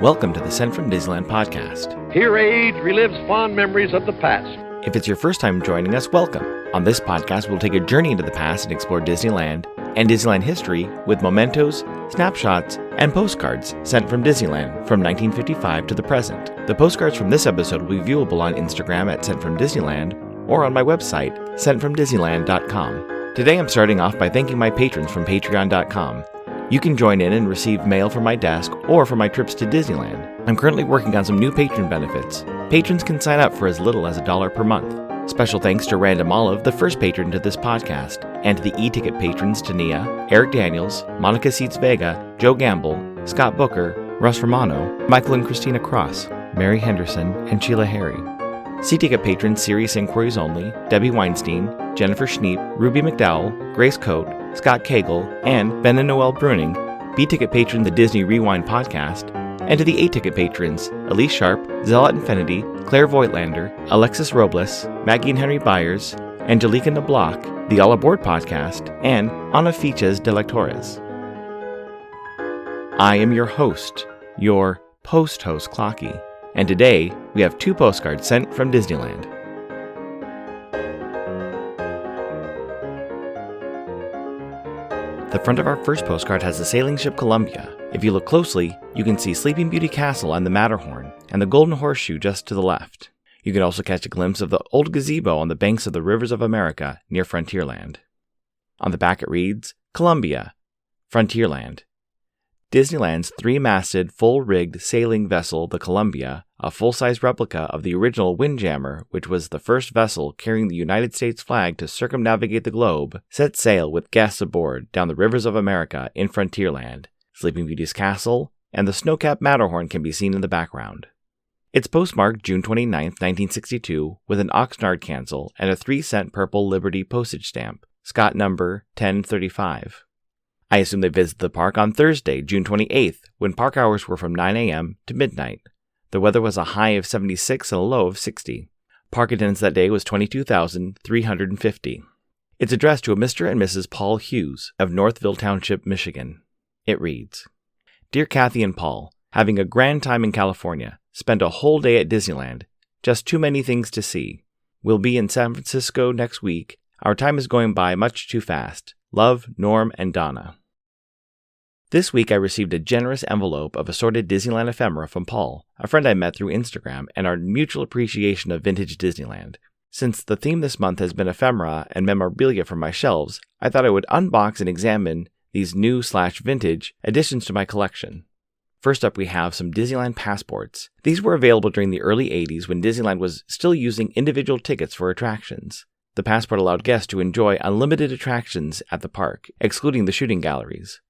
Welcome to the Sent from Disneyland podcast. Here age relives fond memories of the past. If it's your first time joining us, welcome. On this podcast, we'll take a journey into the past and explore Disneyland and Disneyland history with mementos, snapshots, and postcards sent from Disneyland from 1955 to the present. The postcards from this episode will be viewable on Instagram at Sent from Disneyland or on my website, sentfromdisneyland.com. Today I'm starting off by thanking my patrons from patreon.com. You can join in and receive mail from my desk or for my trips to Disneyland. I'm currently working on some new patron benefits. Patrons can sign up for as little as $1 per month. Special thanks to Random Olive, the first patron to this podcast, and to the e-ticket patrons Tania, Eric Daniels, Monica Seitz Vega, Joe Gamble, Scott Booker, Russ Romano, Michael and Christina Cross, Mary Henderson, and Sheila Harry. C-ticket patrons Serious Inquiries Only, Debbie Weinstein, Jennifer Schneep, Ruby McDowell, Grace Coate, Scott Cagle, and Ben and Noel Bruning, B-ticket patron The Disney Rewind Podcast, and to the A-ticket patrons Elise Sharp, Zealot Infinity, Claire Voigtlander, Alexis Robles, Maggie and Henry Byers, Angelica Nablock, The All Aboard Podcast, and Ana Fiches de Lectores. I am your host, your post-host Clocky, and today we have 2 postcards sent from Disneyland. The front of our first postcard has the sailing ship Columbia. If you look closely, you can see Sleeping Beauty Castle on the Matterhorn and the Golden Horseshoe just to the left. You can also catch a glimpse of the old gazebo on the banks of the rivers of America near Frontierland. On the back it reads, Columbia, Frontierland. Disneyland's 3-masted, full-rigged sailing vessel, the Columbia, a full-size replica of the original Windjammer, which was the first vessel carrying the United States flag to circumnavigate the globe, set sail with guests aboard down the rivers of America in Frontierland. Sleeping Beauty's castle and the snow-capped Matterhorn can be seen in the background. It's postmarked June 29, 1962, with an Oxnard cancel and a 3-cent purple Liberty postage stamp, Scott number 1035. I assume they visited the park on Thursday, June 28th, when park hours were from 9 a.m. to midnight. The weather was a high of 76 and a low of 60. Park attendance that day was 22,350. It's addressed to a Mr. and Mrs. Paul Hughes of Northville Township, Michigan. It reads, Dear Kathy and Paul, having a grand time in California, spent a whole day at Disneyland. Just too many things to see. We'll be in San Francisco next week. Our time is going by much too fast. Love, Norm, and Donna. This week I received a generous envelope of assorted Disneyland ephemera from Paul, a friend I met through Instagram, and our mutual appreciation of vintage Disneyland. Since the theme this month has been ephemera and memorabilia from my shelves, I thought I would unbox and examine these new/vintage additions to my collection. First up we have some Disneyland passports. These were available during the early 80s when Disneyland was still using individual tickets for attractions. The passport allowed guests to enjoy unlimited attractions at the park, excluding the shooting galleries.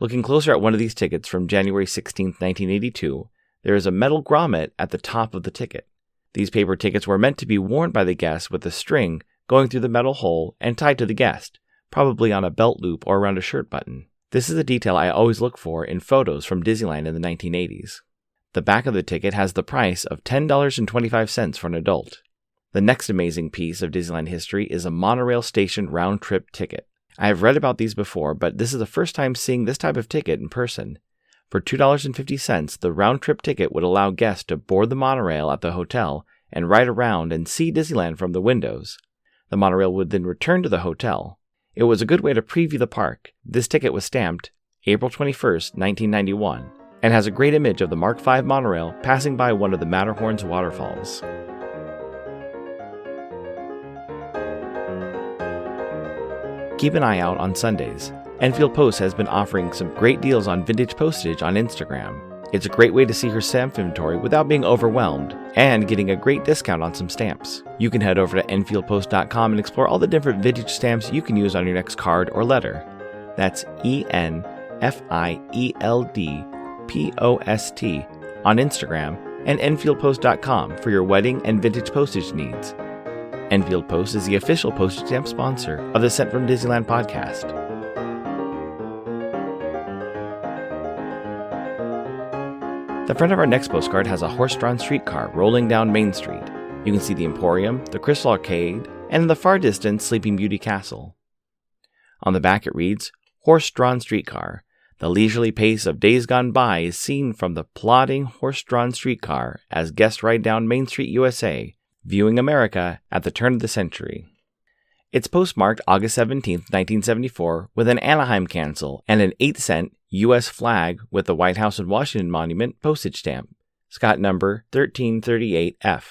Looking closer at one of these tickets from January 16, 1982, there is a metal grommet at the top of the ticket. These paper tickets were meant to be worn by the guest with a string going through the metal hole and tied to the guest, probably on a belt loop or around a shirt button. This is a detail I always look for in photos from Disneyland in the 1980s. The back of the ticket has the price of $10.25 for an adult. The next amazing piece of Disneyland history is a monorail station round-trip ticket. I have read about these before, but this is the first time seeing this type of ticket in person. For $2.50, the round-trip ticket would allow guests to board the monorail at the hotel and ride around and see Disneyland from the windows. The monorail would then return to the hotel. It was a good way to preview the park. This ticket was stamped April 21, 1991, and has a great image of the Mark V monorail passing by one of the Matterhorn's waterfalls. Keep an eye out on Sundays. Enfield Post has been offering some great deals on vintage postage on Instagram. It's a great way to see her stamp inventory without being overwhelmed and getting a great discount on some stamps. You can head over to enfieldpost.com and explore all the different vintage stamps you can use on your next card or letter. That's ENFIELDPOST on Instagram and enfieldpost.com for your wedding and vintage postage needs. Enfield Post is the official postage stamp sponsor of the Sent from Disneyland podcast. The front of our next postcard has a horse-drawn streetcar rolling down Main Street. You can see the Emporium, the Crystal Arcade, and in the far distance, Sleeping Beauty Castle. On the back it reads, Horse-drawn streetcar. The leisurely pace of days gone by is seen from the plodding horse-drawn streetcar as guests ride down Main Street, USA, viewing America at the turn of the century. It's postmarked August 17, 1974, with an Anaheim cancel and an 8-cent U.S. flag with the White House and Washington Monument postage stamp, Scott number 1338F.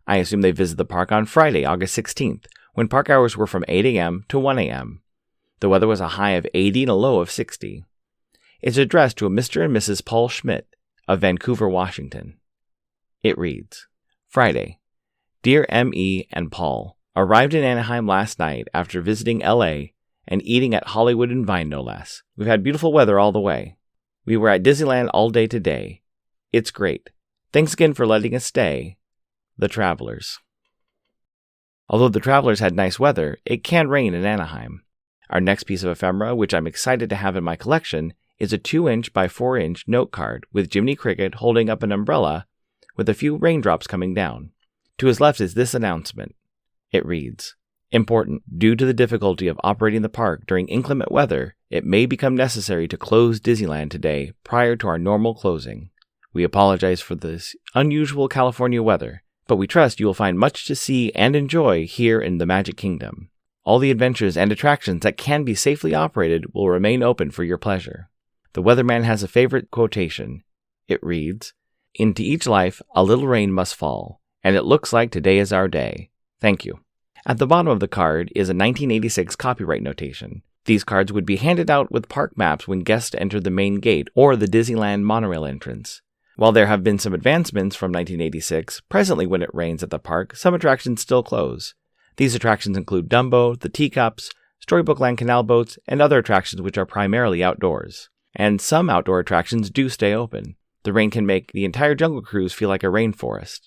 I assume they visited the park on Friday, August 16th, when park hours were from 8 a.m. to 1 a.m. The weather was a high of 80 and a low of 60. It's addressed to a Mr. and Mrs. Paul Schmidt of Vancouver, Washington. It reads, Friday. Dear M.E. and Paul, arrived in Anaheim last night after visiting L.A. and eating at Hollywood and Vine no less. We've had beautiful weather all the way. We were at Disneyland all day today. It's great. Thanks again for letting us stay. The Travelers. Although the Travelers had nice weather, it can rain in Anaheim. Our next piece of ephemera, which I'm excited to have in my collection, is a 2-inch by 4-inch note card with Jiminy Cricket holding up an umbrella with a few raindrops coming down. To his left is this announcement. It reads, Important. Due to the difficulty of operating the park during inclement weather, it may become necessary to close Disneyland today prior to our normal closing. We apologize for this unusual California weather, but we trust you will find much to see and enjoy here in the Magic Kingdom. All the adventures and attractions that can be safely operated will remain open for your pleasure. The weatherman has a favorite quotation. It reads, Into each life a little rain must fall, and it looks like today is our day. Thank you. At the bottom of the card is a 1986 copyright notation. These cards would be handed out with park maps when guests enter the main gate or the Disneyland monorail entrance. While there have been some advancements from 1986, presently when it rains at the park, some attractions still close. These attractions include Dumbo, the Teacups, Storybook Land canal boats, and other attractions which are primarily outdoors. And some outdoor attractions do stay open. The rain can make the entire Jungle Cruise feel like a rainforest.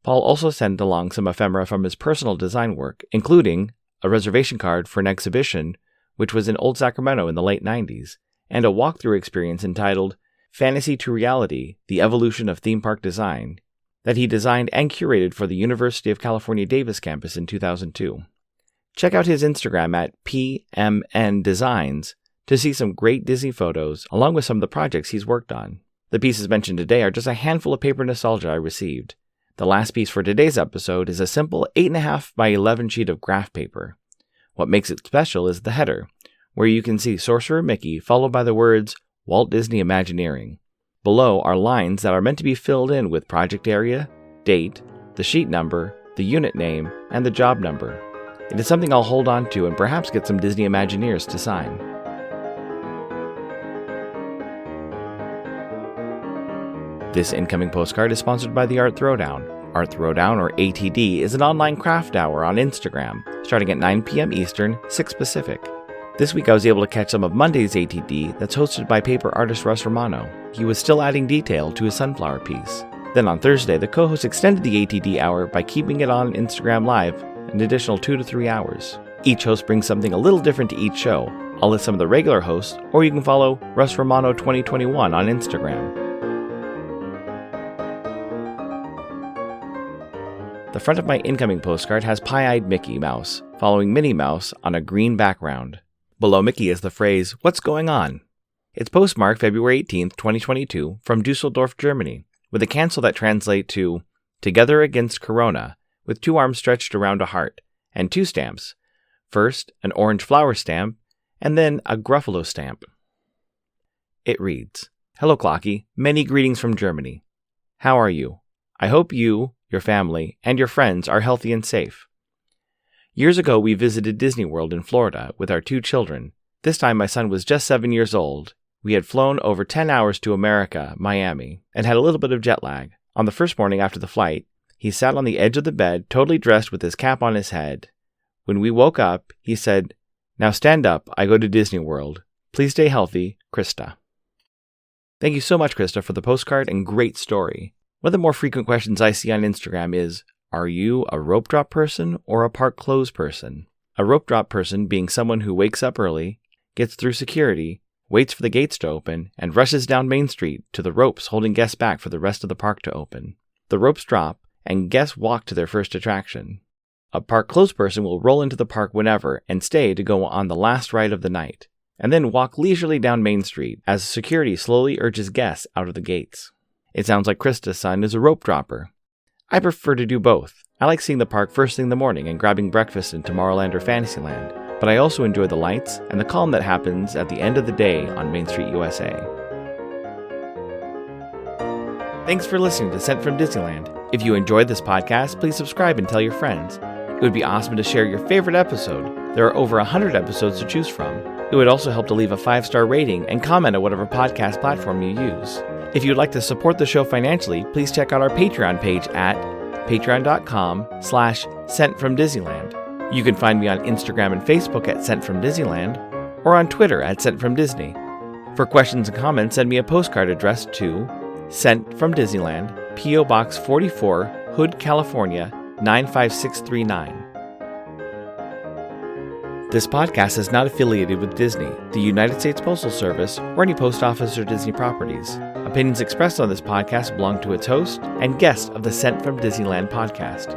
Paul also sent along some ephemera from his personal design work, including a reservation card for an exhibition which was in Old Sacramento in the late 90s, and a walkthrough experience entitled Fantasy to Reality, The Evolution of Theme Park Design, that he designed and curated for the University of California Davis campus in 2002. Check out his Instagram at PMN Designs to see some great Disney photos along with some of the projects he's worked on. The pieces mentioned today are just a handful of paper nostalgia I received. The last piece for today's episode is a simple 8.5 by 11 sheet of graph paper. What makes it special is the header, where you can see Sorcerer Mickey followed by the words Walt Disney Imagineering. Below are lines that are meant to be filled in with project area, date, the sheet number, the unit name, and the job number. It is something I'll hold on to and perhaps get some Disney Imagineers to sign. This incoming postcard is sponsored by the Art Throwdown. Art Throwdown, or ATD, is an online craft hour on Instagram, starting at 9 p.m. Eastern, 6 Pacific. This week I was able to catch some of Monday's ATD that's hosted by paper artist Russ Romano. He was still adding detail to his sunflower piece. Then on Thursday, the co-host extended the ATD hour by keeping it on Instagram Live an additional 2 to 3 hours. Each host brings something a little different to each show. I'll list some of the regular hosts, or you can follow Russ Romano 2021 on Instagram. The front of my incoming postcard has pie-eyed Mickey Mouse, following Minnie Mouse on a green background. Below Mickey is the phrase, "What's going on?" It's postmarked February 18, 2022, from Dusseldorf, Germany, with a cancel that translates to Together Against Corona, with 2 arms stretched around a heart, and 2 stamps. First, an orange flower stamp, and then a Gruffalo stamp. It reads, Hello Clocky, many greetings from Germany. How are you? I hope you, your family, and your friends are healthy and safe. Years ago, we visited Disney World in Florida with our 2 children. This time, my son was just 7 years old. We had flown over 10 hours to America, Miami, and had a little bit of jet lag. On the first morning after the flight, he sat on the edge of the bed, totally dressed with his cap on his head. When we woke up, he said, Now stand up, I go to Disney World. Please stay healthy, Krista. Thank you so much, Krista, for the postcard and great story. One of the more frequent questions I see on Instagram is, are you a rope drop person or a park close person? A rope drop person being someone who wakes up early, gets through security, waits for the gates to open, and rushes down Main Street to the ropes holding guests back for the rest of the park to open. The ropes drop, and guests walk to their first attraction. A park close person will roll into the park whenever and stay to go on the last ride of the night. and then walk leisurely down Main Street as security slowly urges guests out of the gates. It sounds like Krista's son is a rope dropper. I prefer to do both. I like seeing the park first thing in the morning and grabbing breakfast in Tomorrowland or Fantasyland, but I also enjoy the lights and the calm that happens at the end of the day on Main Street, USA. Thanks for listening to Sent from Disneyland. If you enjoyed this podcast, please subscribe and tell your friends. It would be awesome to share your favorite episode. There are over 100 episodes to choose from. It would also help to leave a 5-star rating and comment on whatever podcast platform you use. If you would like to support the show financially, please check out our Patreon page at patreon.com/SentFromDisneyland. You can find me on Instagram and Facebook at Sent From Disneyland, or on Twitter at Sent From Disney. For questions and comments, send me a postcard addressed to Sent From Disneyland, P.O. Box 44, Hood, California, 95639. This podcast is not affiliated with Disney, the United States Postal Service, or any post office or Disney properties. Opinions expressed on this podcast belong to its host and guests of the Sent from Disneyland podcast.